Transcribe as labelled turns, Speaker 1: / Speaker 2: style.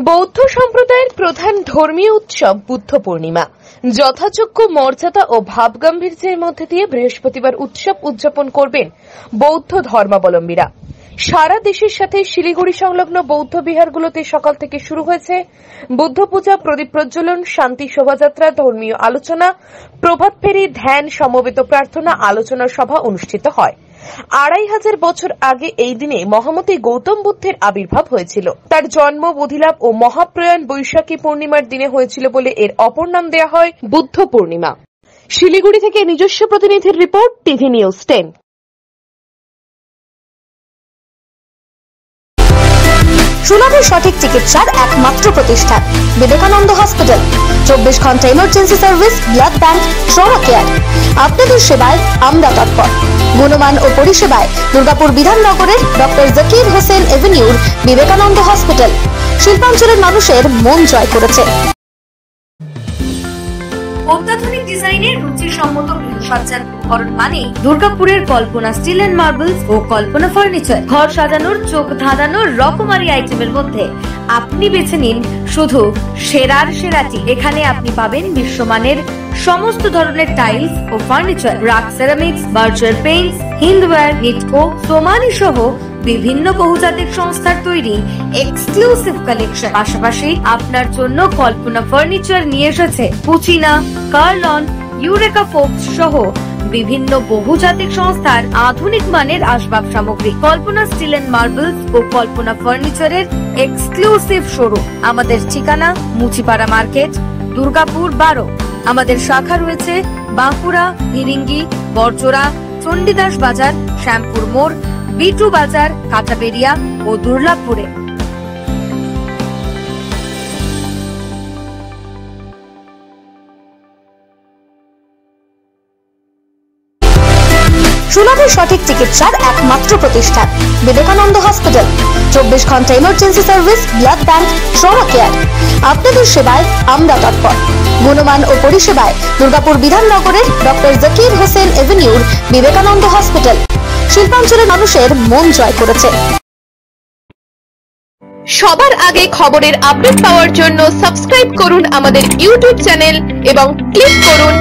Speaker 1: বৌদ্ধ সম্প্রদায়ের প্রধান ধর্মীয় উৎসব বুদ্ধ পূর্ণিমা যথাযোগ্য মর্যাদা ও ভাবগাম্ভীর্যের মধ্যে দিয়ে বৃহস্পতিবার উৎসব উদযাপন করবেন বৌদ্ধ ধর্মাবলম্বীরা। সারা দেশের সাথে শিলিগুড়ি সংলগ্ন বৌদ্ধ বিহারগুলোতে সকাল থেকে শুরু হয়েছে বুদ্ধ পূজা, প্রদীপ প্রজ্বলন, শান্তি শোভাযাত্রা, ধর্মীয় আলোচনা, প্রভাত ফেরি, ধ্যান, সমবেত প্রার্থনা, আলোচনা সভা অনুষ্ঠিত হয়। 2500 বছর আগে এই দিনে মহামতি গৌতম বুদ্ধের আবির্ভাব হয়েছিল। তার জন্ম, বোধিলাভ ও মহাপ্রয়াণ বৈশাখী পূর্ণিমার দিনে হয়েছিল বলে এর অপর নাম দেওয়া হয় বুদ্ধ পূর্ণিমা। শিলিগুড়ি থেকে নিজস্ব প্রতিনিধির রিপোর্ট, টিভি নিউজ 10।
Speaker 2: সুলভ সঠিক চিকিৎসার একমাত্র প্রতিষ্ঠান বিবেকানন্দ হসপিটাল। 24 ঘন্টা emergency service, blood bank, trauma care. আপনাদের সেবায় আমরা তৎপর। গুণমান ও পরিষেবায় দুর্গাপুর বিধাননগরের ডক্টর জাকির হোসেন এভিনিউর বিবেকানন্দ হসপিটাল শিল্পাঞ্চলের মানুষের মন জয় করেছে।
Speaker 3: অত্যাধুনিক ডিজাইনের রুচিসম্মত গৃহসজ্জার উপকরণ মানে দুর্গাপুরের কল্পনা স্টিল এন্ড মার্বেলস ও কল্পনা ফার্নিচার। ঘর সাজানোর, চোখ ধাঁধানোর রকমারি আইটেমের মধ্যে আপনি বেছে নিন শুধু সেরার সেরাটি। এখানে আপনি পাবেন বিশ্বমানের সমস্ত ধরনের টাইলস ও furniture, RAK ceramics, Berger paints, Hindware, Nitco, Somany সহ বিভিন্ন বহুজাতিক সংস্থার তৈরি এক্সক্লুসিভ কালেকশন। পাশাপাশি আপনার জন্য কল্পনা ফার্নিচার নিয়ে এসেছে পুচিনা, কার্লন, ইউরেকা ফোকস সহ বিভিন্ন বহুজাতিক সংস্থার আধুনিক মানের আসবাব সামগ্রী। কল্পনা স্টিল এন্ড মার্বেলস ও কল্পনা ফার্নিচারের এক্সক্লুসিভ শোরুম। আমাদের ঠিকানা মুচিপাড়া মার্কেট, দুর্গাপুর 12। আমাদের শাখা রয়েছে বাঁকুড়া, ফিরিঙ্গি, বড়জোড়া, চণ্ডীদাস বাজার, শ্যামপুর মোড়, বিটু বাজার, কাটাবেরিয়া ও দুর্লাভপুরে।
Speaker 2: সুলভ সঠিক চিকিৎসার একমাত্র প্রতিষ্ঠান বিবেকানন্দ হসপিটাল। 24 ঘন্টা emergency service, blood bank, trauma care. আপনাদের সেবায় আমরা তৎপর। গুণমান ও পরিষেবায় দুর্গাপুর বিধাননগরের ডক্টর জাকির হোসেন এভিনিউর বিবেকানন্দ হসপিটাল শিল্পাঞ্চলের মানুষের মন জয় করেছে।
Speaker 1: সবার আগে খবরের আপডেট পাওয়ার জন্য সাবস্ক্রাইব করুন আমাদের ইউটিউব চ্যানেল এবং ক্লিক করুন